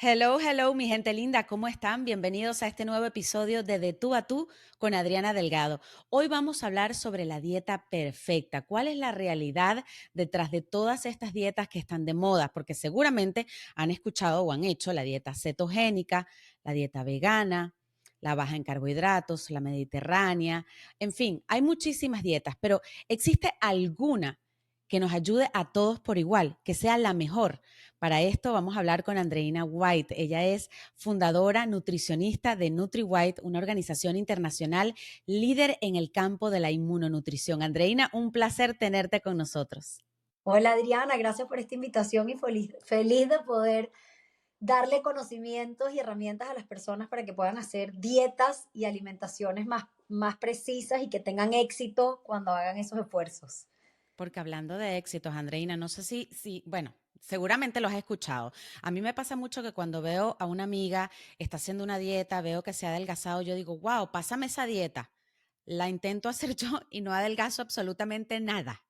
Hello, hello, mi gente linda, ¿cómo están? Bienvenidos a este nuevo episodio De Tú a Tú con Adriana Delgado. Hoy vamos a hablar sobre la dieta perfecta. ¿Cuál es la realidad detrás de todas estas dietas que están de moda? Porque seguramente han escuchado o han hecho la dieta cetogénica, la dieta vegana, la baja en carbohidratos, la mediterránea, en fin, hay muchísimas dietas, pero ¿existe alguna que nos ayude a todos por igual, que sea la mejor? Para esto vamos a hablar con Andreina White. Ella es fundadora, nutricionista de NutriWhite, una organización internacional líder en el campo de la inmunonutrición. Andreina, un placer tenerte con nosotros. Hola Adriana, gracias por esta invitación y feliz de poder darle conocimientos y herramientas a las personas para que puedan hacer dietas y alimentaciones más precisas y que tengan éxito cuando hagan esos esfuerzos. Porque hablando de éxitos, Andreina, no sé bueno, seguramente los has escuchado. A mí me pasa mucho que cuando veo a una amiga, está haciendo una dieta, veo que se ha adelgazado, yo digo, wow, pásame esa dieta. La intento hacer yo y no adelgazo absolutamente nada.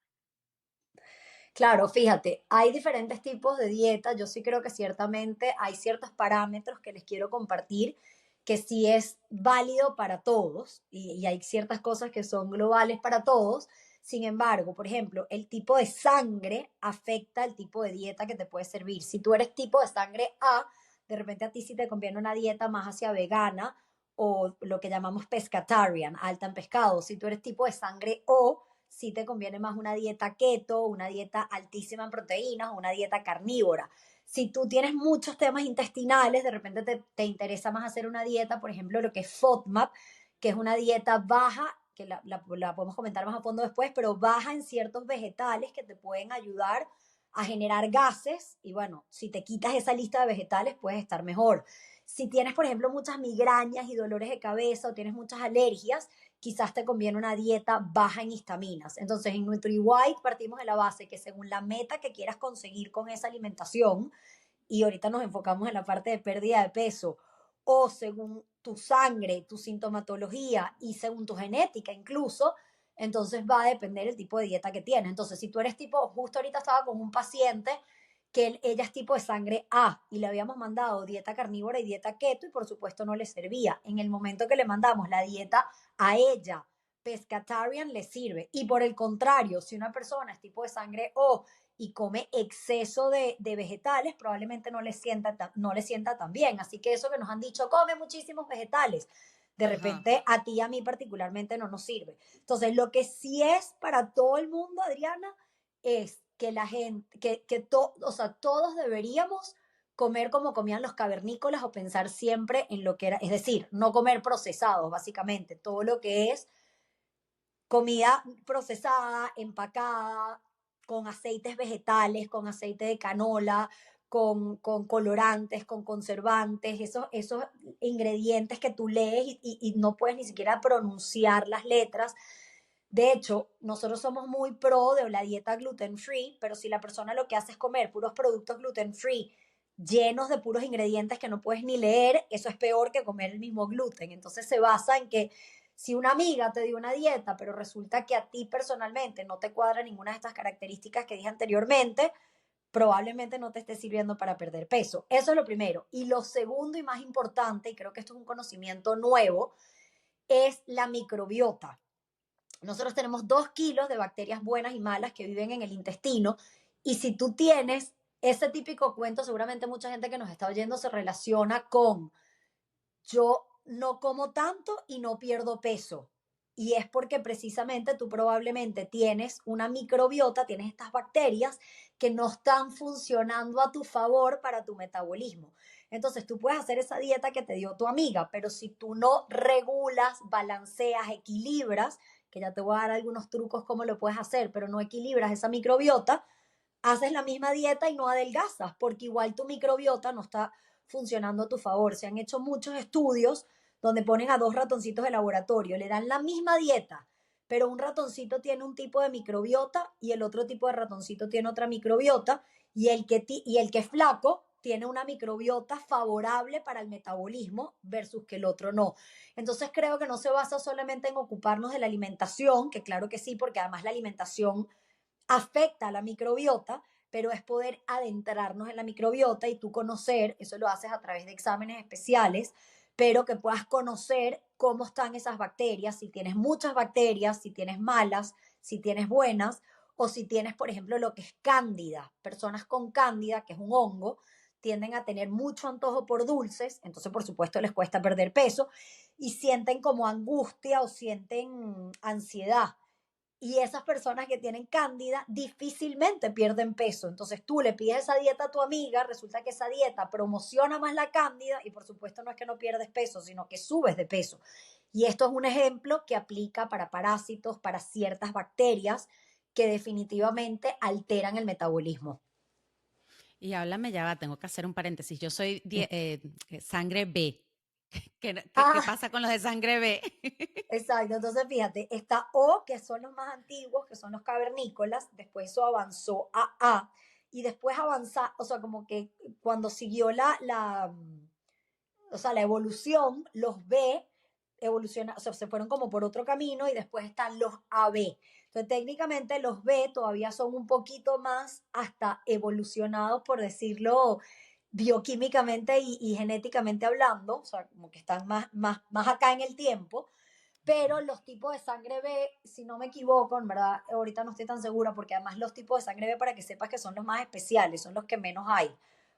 Claro, fíjate, hay diferentes tipos de dieta. Yo sí creo que ciertamente hay ciertos parámetros que les quiero compartir que sí es válido para todos y hay ciertas cosas que son globales para todos. Sin embargo, por ejemplo, el tipo de sangre afecta el tipo de dieta que te puede servir. Si tú eres tipo de sangre A, de repente a ti sí te conviene una dieta más hacia vegana o lo que llamamos pescatarian, alta en pescado. Si tú eres tipo de sangre O, sí te conviene más una dieta keto, una dieta altísima en proteínas o una dieta carnívora. Si tú tienes muchos temas intestinales, de repente te interesa más hacer una dieta, por ejemplo, lo que es FODMAP, que es una dieta baja, que la podemos comentar más a fondo después, pero baja en ciertos vegetales que te pueden ayudar a generar gases y bueno, si te quitas esa lista de vegetales puedes estar mejor. Si tienes, por ejemplo, muchas migrañas y dolores de cabeza o tienes muchas alergias, quizás te conviene una dieta baja en histaminas. Entonces, en NutriWhite partimos de la base que según la meta que quieras conseguir con esa alimentación, y ahorita nos enfocamos en la parte de pérdida de peso, o según tu sangre, tu sintomatología y según tu genética incluso, entonces va a depender el tipo de dieta que tienes. Entonces, si tú eres tipo, justo ahorita estaba con un paciente que ella es tipo de sangre A y le habíamos mandado dieta carnívora y dieta keto y por supuesto no le servía. En el momento que le mandamos la dieta a ella, pescatarian, le sirve. Y por el contrario, si una persona es tipo de sangre O y come exceso de vegetales, probablemente no le sienta tan bien. Así que eso que nos han dicho, come muchísimos vegetales, de Ajá. repente a ti y a mí particularmente no nos sirve. Entonces, lo que sí es para todo el mundo, Adriana, es que la gente, o sea, todos deberíamos comer como comían los cavernícolas o pensar siempre en lo que era, es decir, no comer procesados, básicamente, todo lo que es comida procesada, empacada, con aceites vegetales, con aceite de canola, con colorantes, con conservantes, esos ingredientes que tú lees y no puedes ni siquiera pronunciar las letras. De hecho, nosotros somos muy pro de la dieta gluten free, pero si la persona lo que hace es comer puros productos gluten free llenos de puros ingredientes que no puedes ni leer, eso es peor que comer el mismo gluten. Entonces se basa en que si una amiga te dio una dieta, pero resulta que a ti personalmente no te cuadra ninguna de estas características que dije anteriormente, probablemente no te esté sirviendo para perder peso. Eso es lo primero. Y lo segundo y más importante, y creo que esto es un conocimiento nuevo, es la microbiota. Nosotros tenemos 2 kilos de bacterias buenas y malas que viven en el intestino y si tú tienes ese típico cuento, seguramente mucha gente que nos está oyendo se relaciona con yo no como tanto y no pierdo peso. Y es porque precisamente tú probablemente tienes una microbiota, tienes estas bacterias que no están funcionando a tu favor para tu metabolismo. Entonces tú puedes hacer esa dieta que te dio tu amiga, pero si tú no regulas, balanceas, equilibras, que ya te voy a dar algunos trucos cómo lo puedes hacer, pero no equilibras esa microbiota, haces la misma dieta y no adelgazas, porque igual tu microbiota no está funcionando a tu favor. Se han hecho muchos estudios donde ponen a 2 ratoncitos de laboratorio, le dan la misma dieta, pero un ratoncito tiene un tipo de microbiota y el otro tipo de ratoncito tiene otra microbiota y el que es flaco tiene una microbiota favorable para el metabolismo versus que el otro no. Entonces creo que no se basa solamente en ocuparnos de la alimentación, que claro que sí, porque además la alimentación afecta a la microbiota, pero es poder adentrarnos en la microbiota y tú conocer, eso lo haces a través de exámenes especiales, pero que puedas conocer cómo están esas bacterias, si tienes muchas bacterias, si tienes malas, si tienes buenas, o si tienes, por ejemplo, lo que es cándida. Personas con cándida, que es un hongo, tienden a tener mucho antojo por dulces, entonces por supuesto les cuesta perder peso y sienten como angustia o sienten ansiedad. Y esas personas que tienen cándida difícilmente pierden peso. Entonces tú le pides esa dieta a tu amiga, resulta que esa dieta promociona más la cándida y por supuesto no es que no pierdes peso, sino que subes de peso. Y esto es un ejemplo que aplica para parásitos, para ciertas bacterias que definitivamente alteran el metabolismo. Y háblame, ya va, tengo que hacer un paréntesis. Yo soy sangre B. ¿Qué Ah, pasa con los de sangre B? exacto, entonces fíjate, está O, que son los más antiguos, que son los cavernícolas, después eso avanzó a A, y después avanza, o sea, como que cuando siguió o sea, la evolución, los B evolucionan, o sea, se fueron como por otro camino y después están los AB. Entonces, técnicamente los B todavía son un poquito más hasta evolucionados, por decirlo, bioquímicamente y genéticamente hablando, o sea, como que están más acá en el tiempo, pero los tipos de sangre B, si no me equivoco, en verdad, ahorita no estoy tan segura, porque además los tipos de sangre B, para que sepas que son los más especiales, son los que menos hay.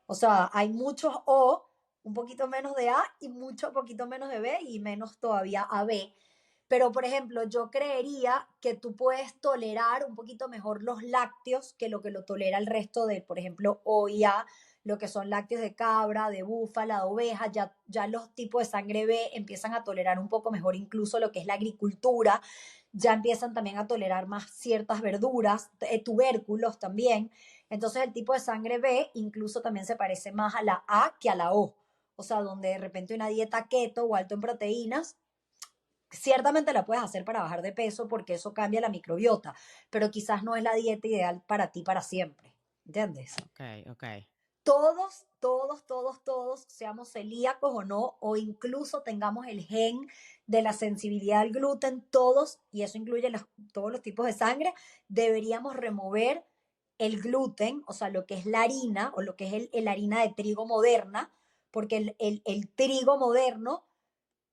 O sea, hay muchos O, un poquito menos de A y mucho poquito menos de B y menos todavía AB. Pero, por ejemplo, yo creería que tú puedes tolerar un poquito mejor los lácteos que lo tolera el resto de, por ejemplo, O y A, lo que son lácteos de cabra, de búfala, de oveja, ya los tipos de sangre B empiezan a tolerar un poco mejor incluso lo que es la agricultura, ya empiezan también a tolerar más ciertas verduras, tubérculos también. Entonces el tipo de sangre B incluso también se parece más a la A que a la O. O sea, donde de repente una dieta keto o alto en proteínas ciertamente la puedes hacer para bajar de peso porque eso cambia la microbiota, pero quizás no es la dieta ideal para ti para siempre. ¿Entiendes? Ok, ok. Todos, seamos celíacos o no, o incluso tengamos el gen de la sensibilidad al gluten, todos, y eso incluye todos los tipos de sangre, deberíamos remover el gluten, o sea, lo que es la harina o lo que es el harina de trigo moderna, porque el trigo moderno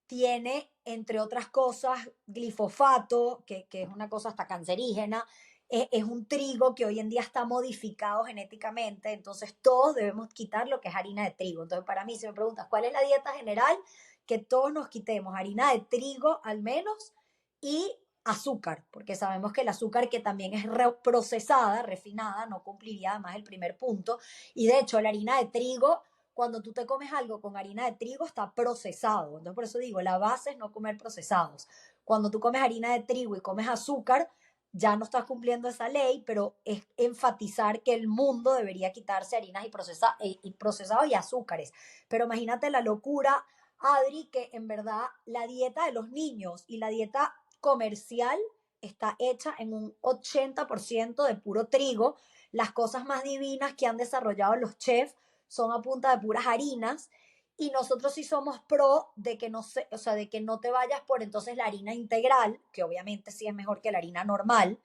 tiene, entre otras cosas, glifosato, que es una cosa hasta cancerígena, es un trigo que hoy en día está modificado genéticamente, entonces todos debemos quitar lo que es harina de trigo. Entonces, para mí, si me preguntas, ¿cuál es la dieta general? Que todos nos quitemos harina de trigo al menos y azúcar, porque sabemos que el azúcar que también es procesada, refinada, no cumpliría además el primer punto. Y de hecho, la harina de trigo cuando tú te comes algo con harina de trigo está procesado. Entonces, por eso digo, la base es no comer procesados. Cuando tú comes harina de trigo y comes azúcar, ya no estás cumpliendo esa ley, pero es enfatizar que el mundo debería quitarse harinas y procesados y azúcares. Pero imagínate la locura, Adri, que en verdad la dieta de los niños y la dieta comercial está hecha en un 80% de puro trigo. Las cosas más divinas que han desarrollado los chefs son a punta de puras harinas y nosotros sí somos pro de que no se, o sea, de que no te vayas por entonces la harina integral, que obviamente sí es mejor que la harina normal,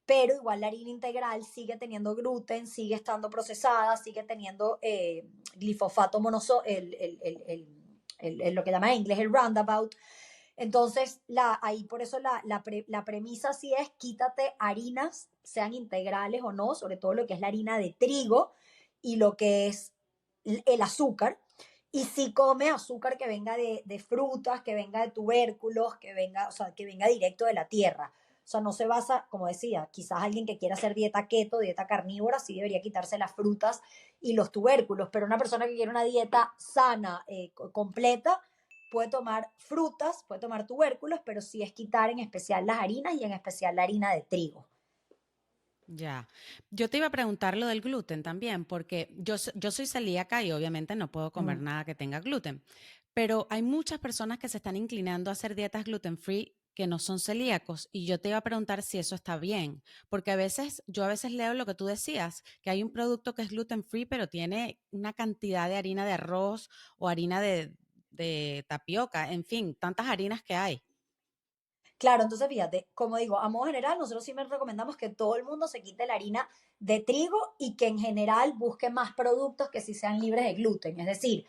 pero igual la harina integral sigue teniendo gluten, sigue estando procesada, sigue teniendo glifosato monoso, lo que llaman en inglés el roundabout. Entonces, ahí por eso la premisa sí es quítate harinas, sean integrales o no, sobre todo lo que es la harina de trigo y lo que es el azúcar. Y si come azúcar que venga de frutas, que venga de tubérculos, que venga, o sea, que venga directo de la tierra. O sea, no se basa, como decía, quizás alguien que quiera hacer dieta keto, dieta carnívora, sí debería quitarse las frutas y los tubérculos, pero una persona que quiere una dieta sana, completa, puede tomar frutas, puede tomar tubérculos, pero sí es quitar en especial las harinas y en especial la harina de trigo. Ya. Yo te iba a preguntar lo del gluten también, porque yo soy celíaca y obviamente no puedo comer Mm. nada que tenga gluten, pero hay muchas personas que se están inclinando a hacer dietas gluten free que no son celíacos y yo te iba a preguntar si eso está bien, porque yo a veces leo lo que tú decías, que hay un producto que es gluten free, pero tiene una cantidad de harina de arroz o harina de tapioca, en fin, tantas harinas que hay. Claro, entonces fíjate, como digo, a modo general, nosotros siempre recomendamos que todo el mundo se quite la harina de trigo y que en general busque más productos que sí sean libres de gluten. Es decir,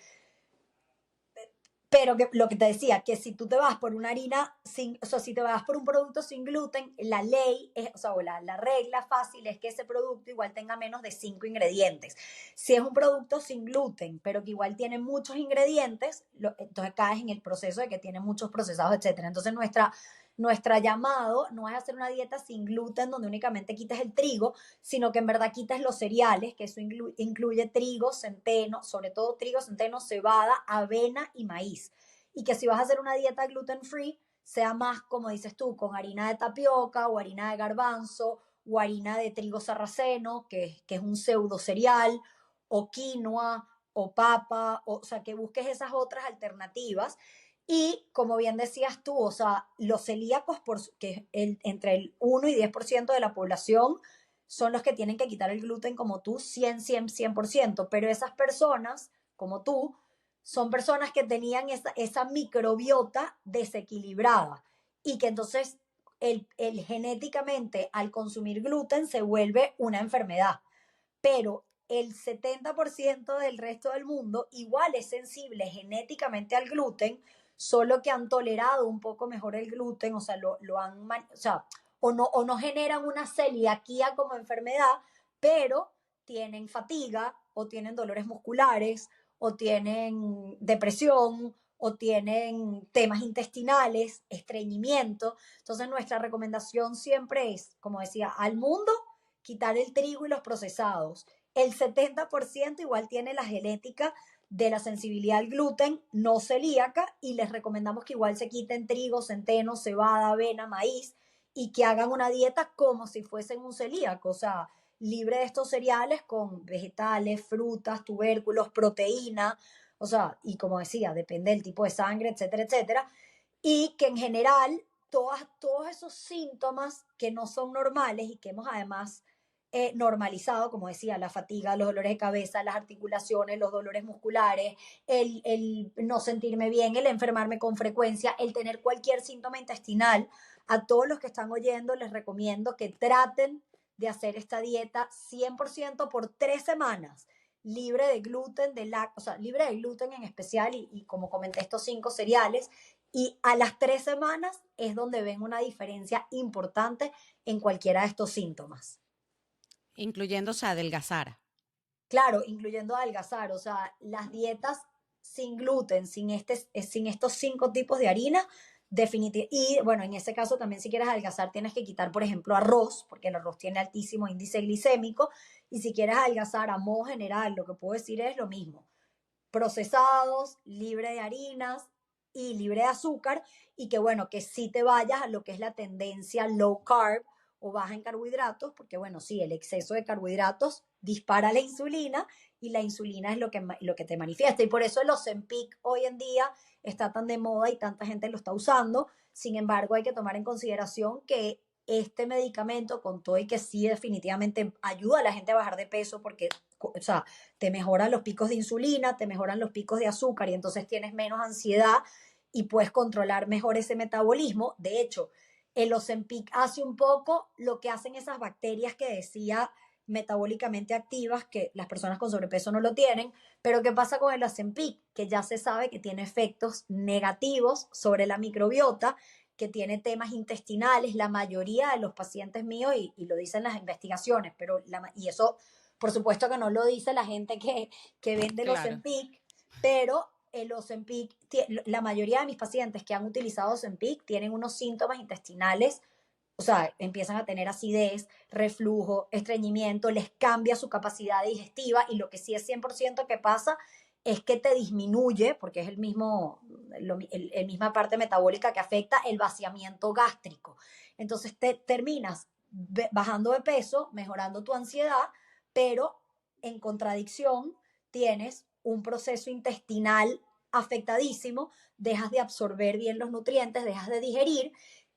pero que, lo que te decía, que si tú te vas por una harina sin, o sea, si te vas por un producto sin gluten, la ley, es, o sea, o la regla fácil es que ese producto igual tenga menos de 5 ingredientes. Si es un producto sin gluten, pero que igual tiene muchos ingredientes, entonces caes en el proceso de que tiene muchos procesados, etcétera. Entonces nuestra llamado no es hacer una dieta sin gluten donde únicamente quites el trigo, sino que en verdad quites los cereales, que eso incluye trigo, centeno, sobre todo trigo, centeno, cebada, avena y maíz. Y que si vas a hacer una dieta gluten free, sea más, como dices tú, con harina de tapioca o harina de garbanzo o harina de trigo sarraceno, que es un pseudo cereal, o quinoa, o papa, o sea, que busques esas otras alternativas. Y como bien decías tú, o sea, los celíacos, que entre el 1 y 10% de la población son los que tienen que quitar el gluten como tú, 100%, pero esas personas, como tú, son personas que tenían esa microbiota desequilibrada y que entonces genéticamente al consumir gluten se vuelve una enfermedad, pero el 70% del resto del mundo igual es sensible genéticamente al gluten, solo que han tolerado un poco mejor el gluten, o sea, lo han, o sea, o no generan una celiaquía como enfermedad, pero tienen fatiga o tienen dolores musculares o tienen depresión o tienen temas intestinales, estreñimiento. Entonces nuestra recomendación siempre es, como decía, al mundo quitar el trigo y los procesados. El 70% igual tiene la genética de la sensibilidad al gluten no celíaca y les recomendamos que igual se quiten trigo, centeno, cebada, avena, maíz y que hagan una dieta como si fuesen un celíaco, o sea, libre de estos cereales con vegetales, frutas, tubérculos, proteína, o sea, y como decía, depende del tipo de sangre, etcétera, etcétera, y que en general todos esos síntomas que no son normales y que hemos además normalizado, como decía, la fatiga, los dolores de cabeza, las articulaciones, los dolores musculares, el no sentirme bien, el enfermarme con frecuencia, el tener cualquier síntoma intestinal. A todos los que están oyendo les recomiendo que traten de hacer esta dieta 100% por 3 semanas, libre de gluten, o sea, libre de gluten en especial y como comenté, estos 5 cereales. Y a las 3 semanas es donde ven una diferencia importante en cualquiera de estos síntomas. incluyéndose adelgazar. Claro, incluyendo adelgazar, o sea, las dietas sin gluten, sin estos 5 tipos de harina, definitivamente. Y bueno, en ese caso también si quieres adelgazar tienes que quitar, por ejemplo, arroz, porque el arroz tiene altísimo índice glicémico. Y si quieres adelgazar a modo general, lo que puedo decir es lo mismo: procesados, libre de harinas y libre de azúcar, y que bueno, que sí te vayas a lo que es la tendencia low carb o baja en carbohidratos, porque bueno, sí, el exceso de carbohidratos dispara la insulina y la insulina es lo que te manifiesta. Y por eso el Ozempic hoy en día está tan de moda y tanta gente lo está usando. Sin embargo, hay que tomar en consideración que este medicamento, con todo y que sí definitivamente ayuda a la gente a bajar de peso, porque, o sea, te mejoran los picos de insulina, te mejoran los picos de azúcar y entonces tienes menos ansiedad y puedes controlar mejor ese metabolismo. De hecho, el Ozempic hace un poco lo que hacen esas bacterias que decía metabólicamente activas, que las personas con sobrepeso no lo tienen, pero ¿qué pasa con el Ozempic? Que ya se sabe que tiene efectos negativos sobre la microbiota, que tiene temas intestinales, la mayoría de los pacientes míos, y lo dicen las investigaciones, y eso por supuesto que no lo dice la gente que vende el Claro. Ozempic, pero el Ozempic, la mayoría de mis pacientes que han utilizado Ozempic tienen unos síntomas intestinales, o sea, empiezan a tener acidez, reflujo, estreñimiento, les cambia su capacidad digestiva y lo que sí es 100% que pasa es que te disminuye, porque es el misma parte metabólica que afecta el vaciamiento gástrico. Entonces te terminas bajando de peso, mejorando tu ansiedad, pero en contradicción tienes un proceso intestinal afectadísimo, dejas de absorber bien los nutrientes, dejas de digerir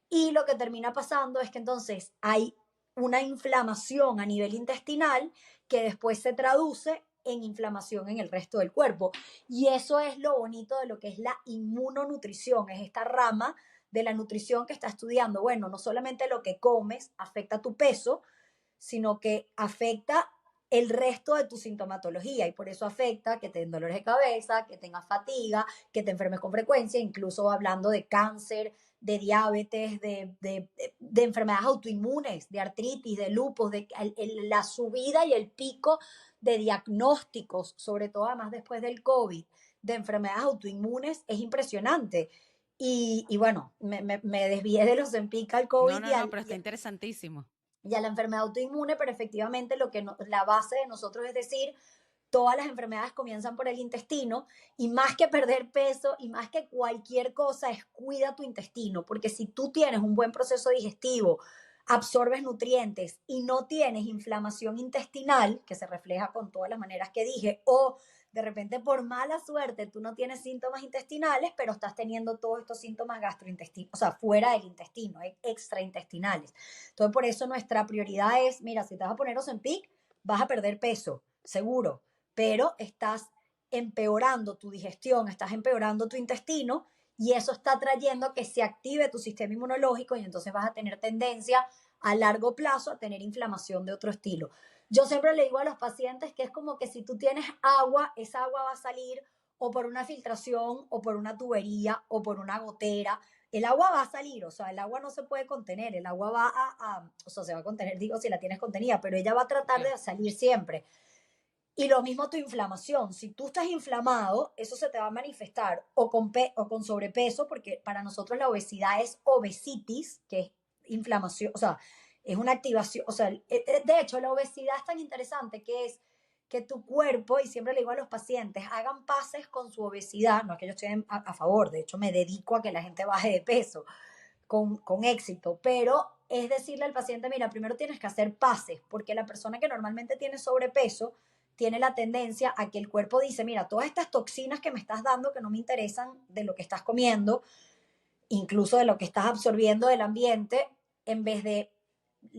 y lo que termina pasando es que entonces hay una inflamación a nivel intestinal que después se traduce en inflamación en el resto del cuerpo. Y eso es lo bonito de lo que es la inmunonutrición, es esta rama de la nutrición que está estudiando, bueno, no solamente lo que comes afecta tu peso, sino que afecta el resto de tu sintomatología y por eso afecta que te den dolores de cabeza, que tengas fatiga, que te enfermes con frecuencia, incluso hablando de cáncer, de diabetes, de enfermedades autoinmunes, de artritis, de lupus, la subida y el pico de diagnósticos, sobre todo además después del COVID, de enfermedades autoinmunes, es impresionante. Y bueno, me desvié de los Ozempic al No, COVID no, no, pero está interesantísimo. y a la enfermedad autoinmune, pero efectivamente lo que la base de nosotros es decir, todas las enfermedades comienzan por el intestino y más que perder peso y más que cualquier cosa es cuida tu intestino, porque si tú tienes un buen proceso digestivo, absorbes nutrientes y no tienes inflamación intestinal, que se refleja con todas las maneras que dije, o de repente por mala suerte tú no tienes síntomas intestinales, pero estás teniendo todos estos síntomas gastrointestinales, o sea, fuera del intestino, extraintestinales. Entonces, por eso nuestra prioridad es, mira, si te vas a poner Ozempic, vas a perder peso, seguro, pero estás empeorando tu digestión, estás empeorando tu intestino y eso está trayendo que se active tu sistema inmunológico y entonces vas a tener tendencia a largo plazo a tener inflamación de otro estilo. Yo siempre le digo a los pacientes que es como que si tú tienes agua, esa agua va a salir o por una filtración o por una tubería o por una gotera. El agua va a salir, o sea, el agua no se puede contener, el agua va o sea, se va a contener, digo, si la tienes contenida, pero ella va a tratar Sí. de salir siempre. Y lo mismo tu inflamación. Si tú estás inflamado, eso se te va a manifestar o con sobrepeso, porque para nosotros la obesidad es obesitis, que es inflamación, o sea, es una activación. O sea, de hecho, la obesidad es tan interesante que es que tu cuerpo, y siempre le digo a los pacientes, hagan paces con su obesidad. No es que yo esté a favor, de hecho, me dedico a que la gente baje de peso con éxito, pero es decirle al paciente, mira, primero tienes que hacer paces, porque la persona que normalmente tiene sobrepeso tiene la tendencia a que el cuerpo dice, mira, todas estas toxinas que me estás dando que no me interesan de lo que estás comiendo, incluso de lo que estás absorbiendo del ambiente, en vez de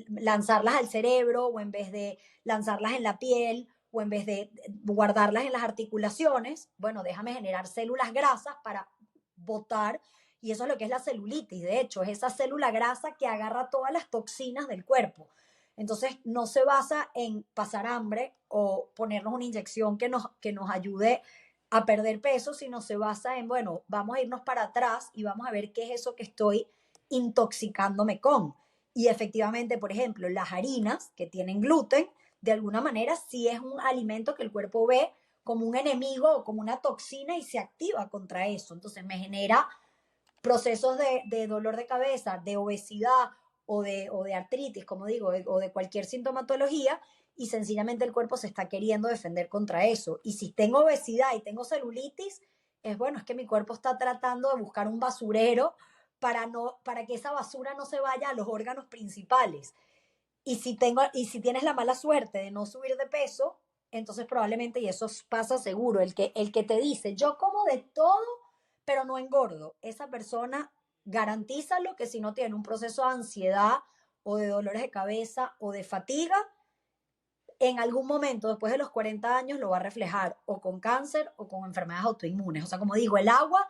lanzarlas al cerebro o en vez de lanzarlas en la piel o en vez de guardarlas en las articulaciones, bueno, déjame generar células grasas para botar, y eso es lo que es la celulitis, de hecho, es esa célula grasa que agarra todas las toxinas del cuerpo. Entonces, no se basa en pasar hambre o ponernos una inyección que nos ayude a perder peso, sino se basa en, bueno, vamos a irnos para atrás y vamos a ver qué es eso que estoy intoxicándome con. Y efectivamente, por ejemplo, las harinas que tienen gluten, de alguna manera sí es un alimento que el cuerpo ve como un enemigo o como una toxina y se activa contra eso. Entonces me genera procesos de dolor de cabeza, de obesidad o de artritis, como digo, o de cualquier sintomatología, y sencillamente el cuerpo se está queriendo defender contra eso. Y si tengo obesidad y tengo celulitis, es bueno, es que mi cuerpo está tratando de buscar un basurero para que esa basura no se vaya a los órganos principales. Y si tienes la mala suerte de no subir de peso, entonces probablemente, y eso pasa seguro, el que te dice, yo como de todo, pero no engordo, esa persona garantízalo que si no tiene un proceso de ansiedad o de dolores de cabeza o de fatiga, en algún momento después de los 40 años lo va a reflejar o con cáncer o con enfermedades autoinmunes. O sea, como digo, el agua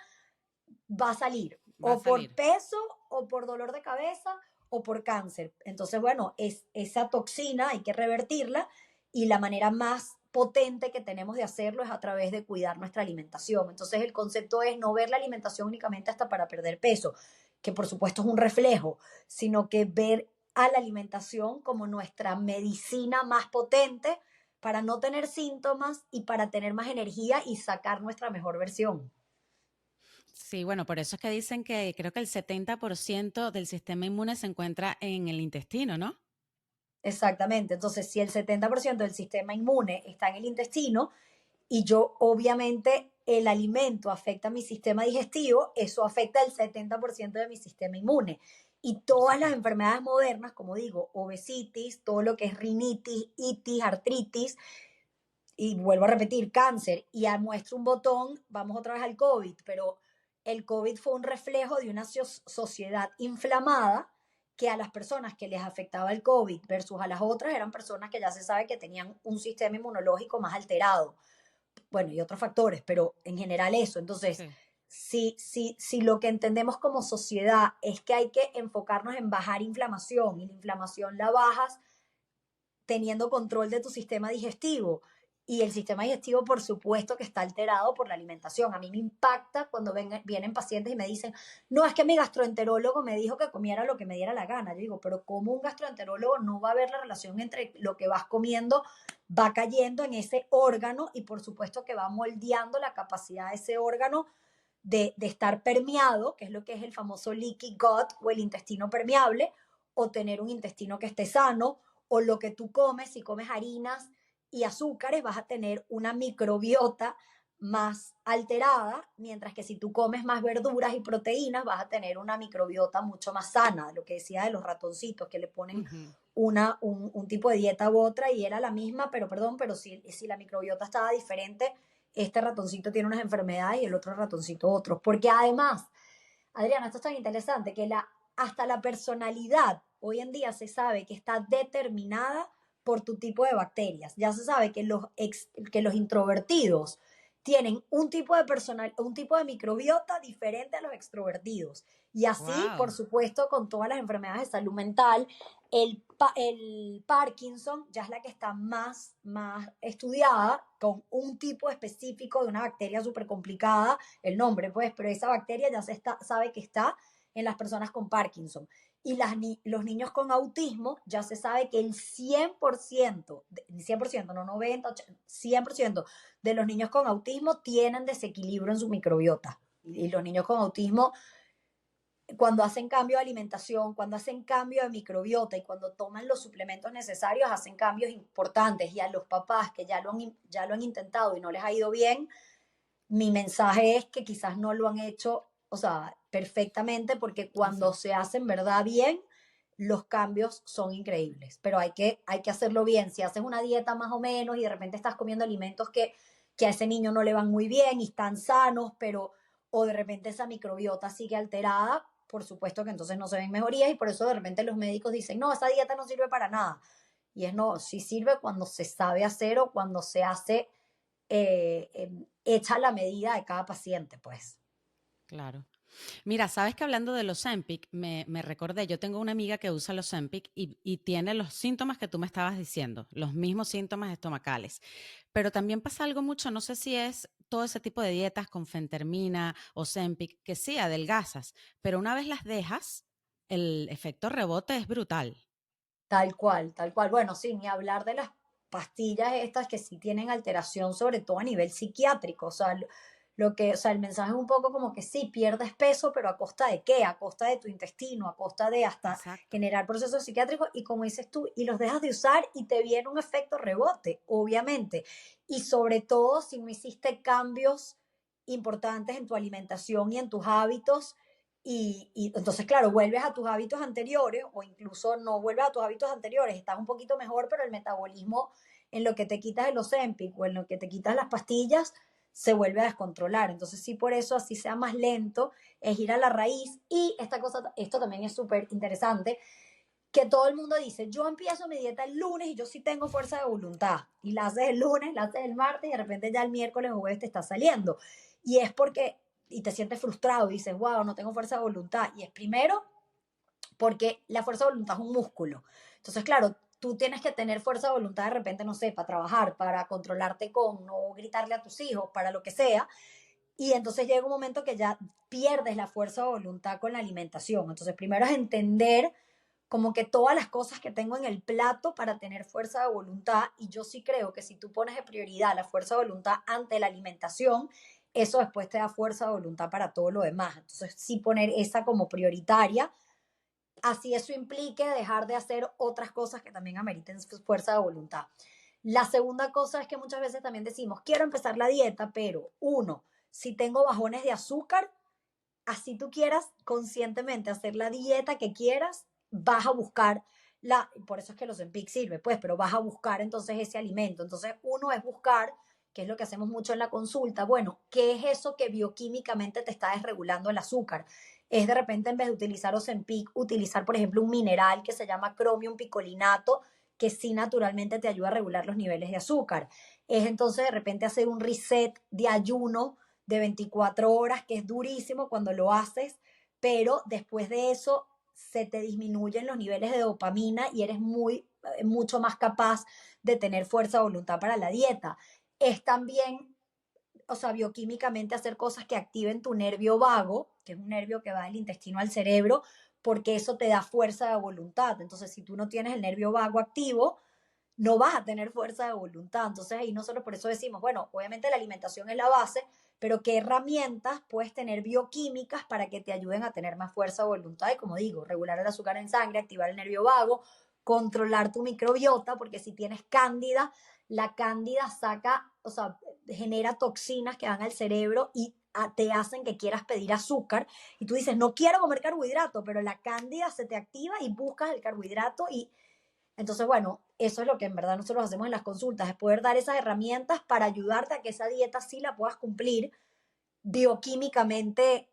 va a salir Va a o por salir. peso o por dolor de cabeza o por cáncer. Entonces, bueno, esa toxina hay que revertirla y la manera más potente que tenemos de hacerlo es a través de cuidar nuestra alimentación. Entonces, el concepto es no ver la alimentación únicamente hasta para perder peso, que por supuesto es un reflejo, sino que ver a la alimentación como nuestra medicina más potente para no tener síntomas y para tener más energía y sacar nuestra mejor versión. Sí, bueno, por eso es que dicen que creo que el 70% del sistema inmune se encuentra en el intestino, ¿no? Exactamente. Entonces, si el 70% del sistema inmune está en el intestino y yo obviamente el alimento afecta a mi sistema digestivo, eso afecta el 70% de mi sistema inmune. Y Por todas las supuesto. enfermedades modernas, como digo, obesitis, todo lo que es rinitis, itis, artritis, y vuelvo a repetir, cáncer, y muestro un botón, vamos otra vez al COVID, pero el COVID fue un reflejo de una sociedad inflamada que a las personas que les afectaba el COVID versus a las otras eran personas que ya se sabe que tenían un sistema inmunológico más alterado. Bueno, y otros factores, pero en general eso. Entonces, Sí. si lo que entendemos como sociedad es que hay que enfocarnos en bajar inflamación y la inflamación la bajas teniendo control de tu sistema digestivo. Y el sistema digestivo, por supuesto, que está alterado por la alimentación. A mí me impacta cuando vienen pacientes y me dicen, no, es que mi gastroenterólogo me dijo que comiera lo que me diera la gana. Yo digo, pero ¿cómo un gastroenterólogo no va a ver la relación entre lo que vas comiendo va cayendo en ese órgano y por supuesto que va moldeando la capacidad de ese órgano de estar permeado, que es lo que es el famoso leaky gut o el intestino permeable, o tener un intestino que esté sano, o lo que tú comes, si comes harinas y azúcares, vas a tener una microbiota más alterada, mientras que si tú comes más verduras y proteínas, vas a tener una microbiota mucho más sana, lo que decía de los ratoncitos, que le ponen Ujú. un tipo de dieta u otra y era la misma, pero perdón, pero si la microbiota estaba diferente, este ratoncito tiene unas enfermedades y el otro ratoncito otros. Porque además, Adriana, esto es tan interesante que hasta la personalidad hoy en día se sabe que está determinada por tu tipo de bacterias. Ya se sabe que que los introvertidos tienen un tipo de microbiota diferente a los extrovertidos. Y así, por Wow. supuesto, con todas las enfermedades de salud mental, el Parkinson ya es la que está más estudiada con un tipo específico de una bacteria súper complicada, el nombre pues, pero esa bacteria ya sabe que está en las personas con Parkinson. Y los niños con autismo ya se sabe que el 100%, no 90, 80, 100% de los niños con autismo tienen desequilibrio en su microbiota. Y los niños con autismo cuando hacen cambio de alimentación, cuando hacen cambio de microbiota y cuando toman los suplementos necesarios, hacen cambios importantes. Y a los papás que ya lo han intentado y no les ha ido bien, mi mensaje es que quizás no lo han hecho, o sea, perfectamente, porque cuando Exacto. se hacen verdad bien, los cambios son increíbles. Pero hay que hacerlo bien. Si haces una dieta más o menos y de repente estás comiendo alimentos que a ese niño no le van muy bien y están sanos, pero o de repente esa microbiota sigue alterada, por supuesto que entonces no se ven mejorías y por eso de repente los médicos dicen, no, esa dieta no sirve para nada. Y es no, sí sirve cuando se sabe hacer o cuando se hace hecha la medida de cada paciente, pues. Claro. Mira, sabes que hablando de los Ozempic, me recordé, yo tengo una amiga que usa los Ozempic y tiene los síntomas que tú me estabas diciendo, los mismos síntomas estomacales. Pero también pasa algo mucho, no sé si es todo ese tipo de dietas con fentermina o Ozempic, que sí, adelgazas, pero una vez las dejas, el efecto rebote es brutal. Tal cual, tal cual. Bueno, sí, ni hablar de las pastillas estas que sí tienen alteración, sobre todo a nivel psiquiátrico. O sea, o sea, el mensaje es un poco como que sí, pierdes peso, pero ¿a costa de qué? A costa de tu intestino, a costa de hasta Exacto. generar procesos psiquiátricos y como dices tú, y los dejas de usar y te viene un efecto rebote, obviamente. Y sobre todo si no hiciste cambios importantes en tu alimentación y en tus hábitos y entonces, claro, vuelves a tus hábitos anteriores o incluso no vuelves a tus hábitos anteriores, estás un poquito mejor, pero el metabolismo en lo que te quitas el Ozempic o en lo que te quitas las pastillas se vuelve a descontrolar. Entonces, sí, por eso así sea más lento, es ir a la raíz. Y esto también es súper interesante, que todo el mundo dice, yo empiezo mi dieta el lunes y yo sí tengo fuerza de voluntad. Y la haces el lunes, la haces el martes y de repente ya el miércoles o jueves te está saliendo. Y es porque, y te sientes frustrado y dices, wow, no tengo fuerza de voluntad. Y es primero porque la fuerza de voluntad es un músculo. Entonces, claro, tú tienes que tener fuerza de voluntad de repente, no sé, para trabajar, para controlarte con no gritarle a tus hijos, para lo que sea. Y entonces llega un momento que ya pierdes la fuerza de voluntad con la alimentación. Entonces, primero es entender como que todas las cosas que tengo en el plato para tener fuerza de voluntad. Y yo sí creo que si tú pones de prioridad la fuerza de voluntad ante la alimentación, eso después te da fuerza de voluntad para todo lo demás. Entonces, sí poner esa como prioritaria, así eso implique dejar de hacer otras cosas que también ameriten fuerza de voluntad. La segunda cosa es que muchas veces también decimos, quiero empezar la dieta, pero uno, si tengo bajones de azúcar, así tú quieras conscientemente hacer la dieta que quieras, vas a buscar por eso es que los Empic sirve, pues, pero vas a buscar entonces ese alimento. Entonces, uno es buscar, que es lo que hacemos mucho en la consulta, bueno, ¿qué es eso que bioquímicamente te está desregulando el azúcar? Es de repente, en vez de utilizar Ozempic, utilizar, por ejemplo, un mineral que se llama Chromium picolinato, que sí naturalmente te ayuda a regular los niveles de azúcar. Es entonces de repente hacer un reset de ayuno de 24 horas, que es durísimo cuando lo haces, pero después de eso se te disminuyen los niveles de dopamina y eres mucho más capaz de tener fuerza de voluntad para la dieta. Es también, o sea, bioquímicamente hacer cosas que activen tu nervio vago, que es un nervio que va del intestino al cerebro, porque eso te da fuerza de voluntad. Entonces, si tú no tienes el nervio vago activo, no vas a tener fuerza de voluntad. Entonces ahí nosotros por eso decimos, bueno, obviamente la alimentación es la base, pero ¿qué herramientas puedes tener bioquímicas para que te ayuden a tener más fuerza de voluntad? Y como digo, regular el azúcar en sangre, activar el nervio vago, controlar tu microbiota, porque si tienes cándida, la cándida saca, o sea, genera toxinas que van al cerebro y te hacen que quieras pedir azúcar y tú dices, no quiero comer carbohidrato, pero la cándida se te activa y buscas el carbohidrato y entonces, bueno, eso es lo que en verdad nosotros hacemos en las consultas, es poder dar esas herramientas para ayudarte a que esa dieta sí la puedas cumplir bioquímicamente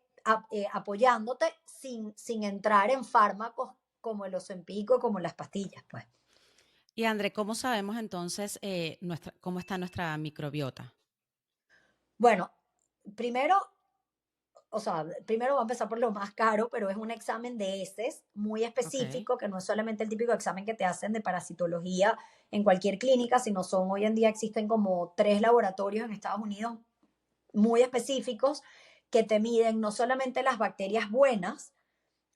apoyándote sin entrar en fármacos como el Ozempico, como las pastillas, pues. Y André, ¿cómo sabemos entonces cómo está nuestra microbiota? Bueno, primero, o sea, primero va a empezar por lo más caro, pero es un examen de heces muy Ok. específico, que no es solamente el típico examen que te hacen de parasitología en cualquier clínica, sino son hoy en día existen como 3 laboratorios en Estados Unidos muy específicos que te miden no solamente las bacterias buenas,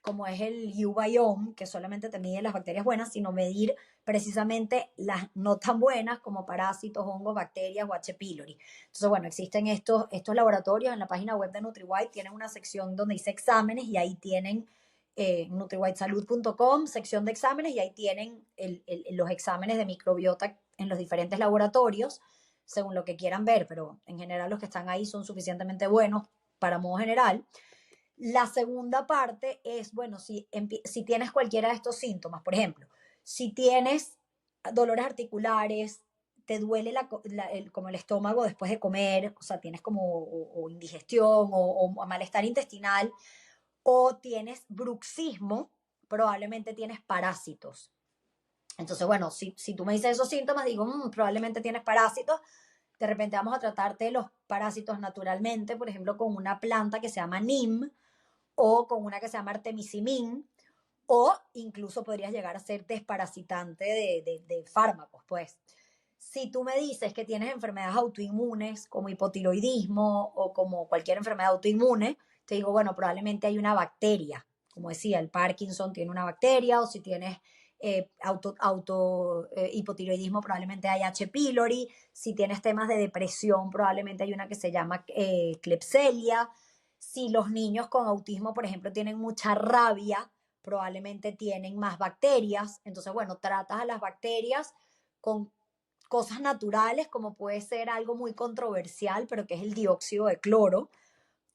como es el uBiome, que solamente te mide las bacterias buenas, sino medir precisamente las no tan buenas como parásitos, hongos, bacterias o H. pylori. Entonces, bueno, existen estos laboratorios en la página web de NutriWhite, tienen una sección donde dice exámenes y ahí tienen nutriwhitesalud.com, sección de exámenes, y ahí tienen los exámenes de microbiota en los diferentes laboratorios, según lo que quieran ver, pero en general los que están ahí son suficientemente buenos para modo general. La segunda parte es, bueno, si tienes cualquiera de estos síntomas, por ejemplo, si tienes dolores articulares, te duele como el estómago después de comer, o sea, tienes como o indigestión o malestar intestinal, o tienes bruxismo, probablemente tienes parásitos. Entonces, bueno, si tú me dices esos síntomas, digo, probablemente tienes parásitos. De repente vamos a tratarte los parásitos naturalmente, por ejemplo, con una planta que se llama NIM, o con una que se llama artemisinin, o incluso podrías llegar a ser desparasitante de fármacos, pues. Si tú me dices que tienes enfermedades autoinmunes como hipotiroidismo o como cualquier enfermedad autoinmune, te digo, bueno, probablemente hay una bacteria. Como decía, el Parkinson tiene una bacteria, o si tienes hipotiroidismo, probablemente hay H. pylori. Si tienes temas de depresión, probablemente hay una que se llama Klebsiella. Si los niños con autismo, por ejemplo, tienen mucha rabia, probablemente tienen más bacterias. Entonces, bueno, tratas a las bacterias con cosas naturales, como puede ser algo muy controversial, pero que es el dióxido de cloro,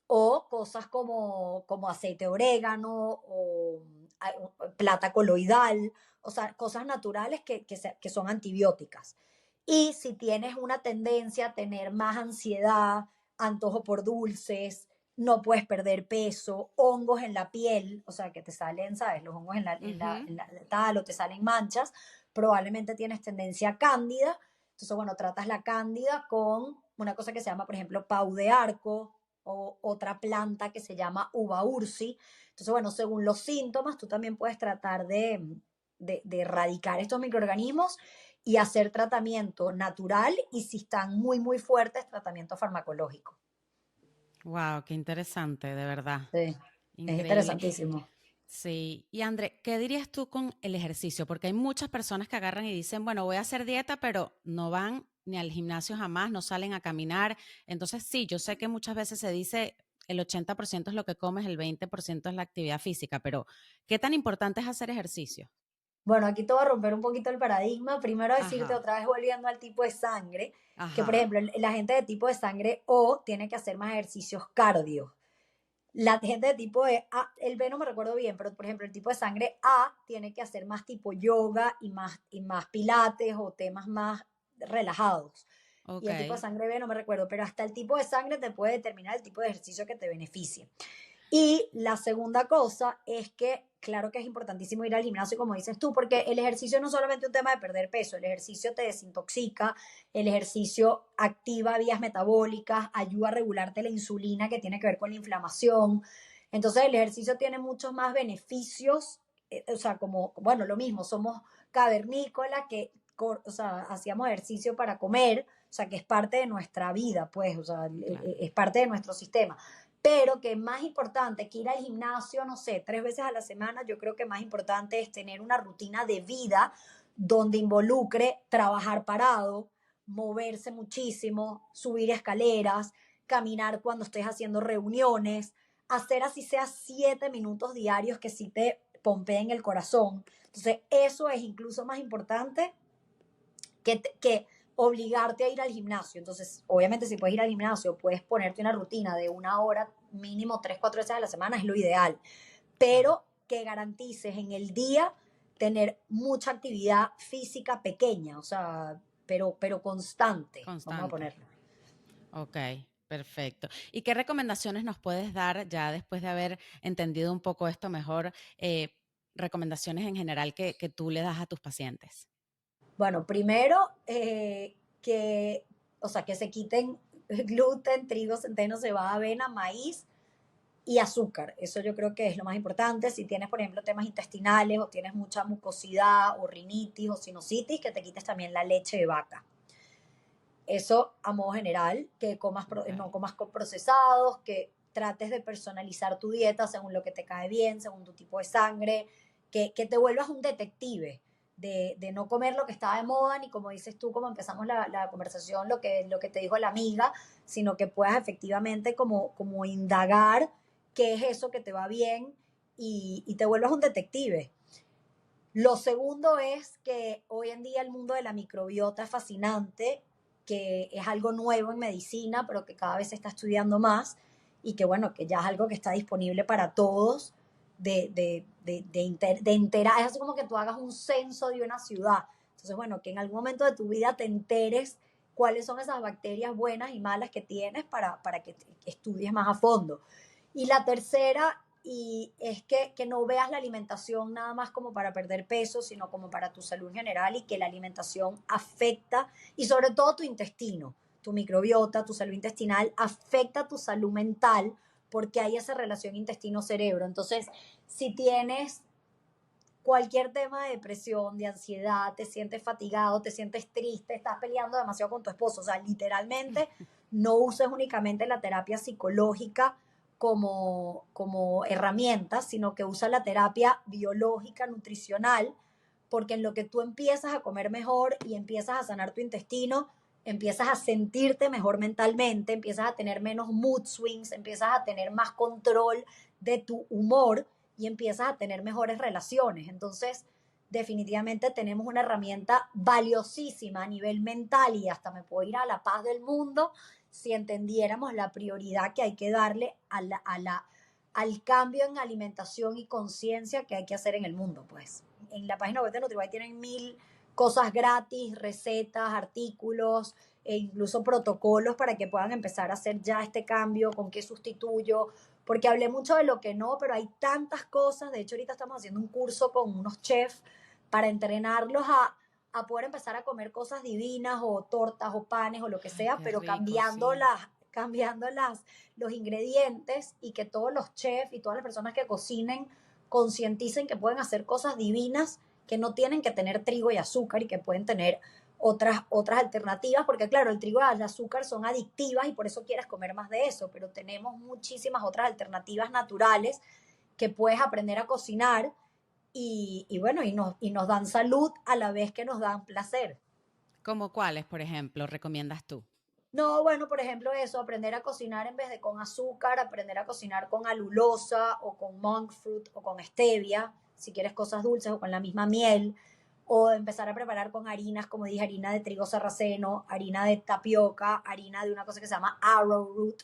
o cosas como aceite de orégano o plata coloidal, o sea, cosas naturales que son antibióticas. Y si tienes una tendencia a tener más ansiedad, antojo por dulces, no puedes perder peso, hongos en la piel, o sea, que te salen, ¿sabes? Los hongos Ujú. en la tal, o te salen manchas, probablemente tienes tendencia cándida. Entonces, bueno, tratas la cándida con una cosa que se llama, por ejemplo, pau de arco, o otra planta que se llama uva ursi. Entonces, bueno, según los síntomas, tú también puedes tratar de erradicar estos microorganismos y hacer tratamiento natural, y si están muy, muy fuertes, tratamiento farmacológico. Wow, qué interesante, de verdad. Sí, es Increíble. interesantísimo. Sí. Y André, ¿qué dirías tú con el ejercicio? Porque hay muchas personas que agarran y dicen, bueno, voy a hacer dieta, pero no van ni al gimnasio jamás, no salen a caminar. Entonces, sí, yo sé que muchas veces se dice el 80% es lo que comes, el 20% es la actividad física, pero ¿qué tan importante es hacer ejercicio? Bueno, aquí te voy a romper un poquito el paradigma. Primero decirte Ajá, otra vez, volviendo al tipo de sangre, que por ajá, ejemplo, la gente de tipo de sangre O tiene que hacer más ejercicios cardio. La gente de tipo de A, el B no me recuerdo bien, pero por ejemplo el tipo de sangre A tiene que hacer más tipo yoga y más pilates o temas más relajados. Y ok. el tipo de sangre B no me recuerdo, pero hasta el tipo de sangre te puede determinar el tipo de ejercicio que te beneficie. Y la segunda cosa es que, claro que es importantísimo ir al gimnasio, como dices tú, porque el ejercicio no es solamente un tema de perder peso, el ejercicio te desintoxica, el ejercicio activa vías metabólicas, ayuda a regularte la insulina que tiene que ver con la inflamación. Entonces el ejercicio tiene muchos más beneficios, o sea, como, bueno, lo mismo, somos cavernícolas que, o sea, hacíamos ejercicio para comer, o sea, que es parte de nuestra vida, pues, o sea, Claro. es parte de nuestro sistema. Pero que más importante que ir al gimnasio, no sé, 3 veces a la semana, yo creo que más importante es tener una rutina de vida donde involucre trabajar parado, moverse muchísimo, subir escaleras, caminar cuando estés haciendo reuniones, hacer así sea 7 minutos diarios que sí te pompeen el corazón. Entonces, eso es incluso más importante que obligarte a ir al gimnasio. Entonces, obviamente, si puedes ir al gimnasio, puedes ponerte una rutina de 1 hora, mínimo 3, 4 veces a la semana, es lo ideal. Claro. Pero que garantices en el día tener mucha actividad física pequeña, o sea, pero constante, vamos a Constante. ponerlo. Ok, perfecto. ¿Y qué recomendaciones nos puedes dar ya después de haber entendido un poco esto mejor? Recomendaciones en general que tú le das a tus pacientes. Bueno, primero, que, o sea, que se quiten gluten, trigo, centeno, cebada, avena, maíz y azúcar. Eso yo creo que es lo más importante. Si tienes, por ejemplo, temas intestinales o tienes mucha mucosidad o rinitis o sinusitis, que te quites también la leche de vaca. Eso a modo general, que Ok, no comas con procesados, que trates de personalizar tu dieta según lo que te cae bien, según tu tipo de sangre, que te vuelvas un detective. De no comer lo que está de moda, ni como dices tú, como empezamos la conversación, lo que te dijo la amiga, sino que puedas efectivamente como indagar qué es eso que te va bien y te vuelvas un detective. Lo segundo es que hoy en día el mundo de la microbiota es fascinante, que es algo nuevo en medicina, pero que cada vez se está estudiando más y que bueno, que ya es algo que está disponible para todos de enterar. Es así como que tú hagas un censo de una ciudad. Entonces, bueno, que en algún momento de tu vida te enteres cuáles son esas bacterias buenas y malas que tienes para que estudies más a fondo. Y la tercera, y es que no veas la alimentación nada más como para perder peso, sino como para tu salud en general y que la alimentación afecta, y sobre todo tu intestino, tu microbiota, tu salud intestinal, afecta tu salud mental porque hay esa relación intestino-cerebro. Entonces, si tienes cualquier tema de depresión, de ansiedad, te sientes fatigado, te sientes triste, estás peleando demasiado con tu esposo, o sea, literalmente no uses únicamente la terapia psicológica como herramienta, sino que usa la terapia biológica, nutricional, porque en lo que tú empiezas a comer mejor y empiezas a sanar tu intestino, empiezas a sentirte mejor mentalmente, empiezas a tener menos mood swings, empiezas a tener más control de tu humor y empiezas a tener mejores relaciones. Entonces, definitivamente tenemos una herramienta valiosísima a nivel mental y hasta me puedo ir a la paz del mundo si entendiéramos la prioridad que hay que darle al cambio en alimentación y conciencia que hay que hacer en el mundo. Pues en la página web de NutriBuy tienen 1000 cosas gratis, recetas, artículos e incluso protocolos para que puedan empezar a hacer ya este cambio, con qué sustituyo, porque hablé mucho de lo que no, pero hay tantas cosas. De hecho, ahorita estamos haciendo un curso con unos chefs para entrenarlos a poder empezar a comer cosas divinas o tortas o panes o lo que ay, sea, qué pero rico, sí. los ingredientes y que todos los chefs y todas las personas que cocinen concienticen que pueden hacer cosas divinas, que no tienen que tener trigo y azúcar y que pueden tener otras alternativas, porque claro, el trigo y el azúcar son adictivas y por eso quieres comer más de eso, pero tenemos muchísimas otras alternativas naturales que puedes aprender a cocinar y bueno, y nos dan salud a la vez que nos dan placer. ¿Cómo cuáles, por ejemplo, recomiendas tú? No, bueno, por ejemplo, eso, aprender a cocinar en vez de con azúcar, aprender a cocinar con alulosa o con monk fruit o con stevia, si quieres cosas dulces o con la misma miel, o empezar a preparar con harinas, como dije, harina de trigo sarraceno, harina de tapioca, harina de una cosa que se llama arrowroot,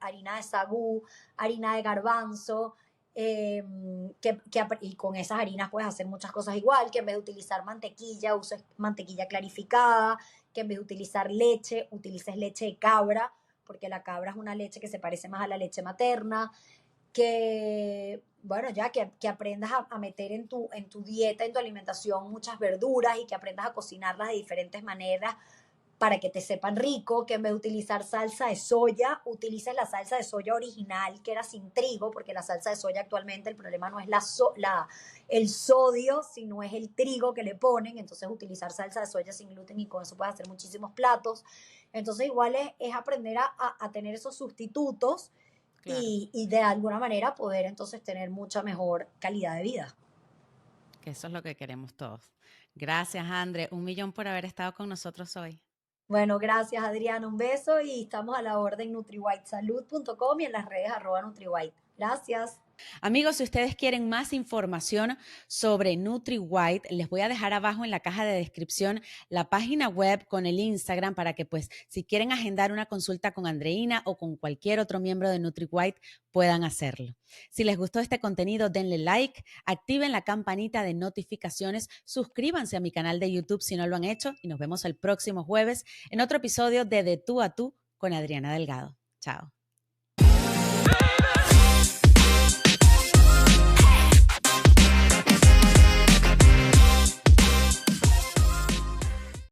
harina de sagú, harina de garbanzo, y con esas harinas puedes hacer muchas cosas igual, que en vez de utilizar mantequilla, uses mantequilla clarificada, que en vez de utilizar leche, utilices leche de cabra, porque la cabra es una leche que se parece más a la leche materna. bueno, ya que aprendas a meter en tu dieta, en tu alimentación, muchas verduras y que aprendas a cocinarlas de diferentes maneras para que te sepan rico, que en vez de utilizar salsa de soya, utilices la salsa de soya original, que era sin trigo, porque la salsa de soya actualmente el problema no es el sodio, sino es el trigo que le ponen, entonces utilizar salsa de soya sin gluten y con eso puedes hacer muchísimos platos. Entonces igual es aprender a tener esos sustitutos Claro, y de alguna manera poder entonces tener mucha mejor calidad de vida. que eso es lo que queremos todos. Gracias, André. 1 millón por haber estado con nosotros hoy. Bueno, gracias Adriana, un beso y estamos a la orden nutriwhitesalud.com y en las redes @nutriwhite. Gracias. Amigos, si ustedes quieren más información sobre NutriWhite, les voy a dejar abajo en la caja de descripción la página web con el Instagram para que, pues, si quieren agendar una consulta con Andreina o con cualquier otro miembro de NutriWhite, puedan hacerlo. Si les gustó este contenido, denle like, activen la campanita de notificaciones, suscríbanse a mi canal de YouTube si no lo han hecho y nos vemos el próximo jueves en otro episodio de Tú a Tú con Adriana Delgado. Chao.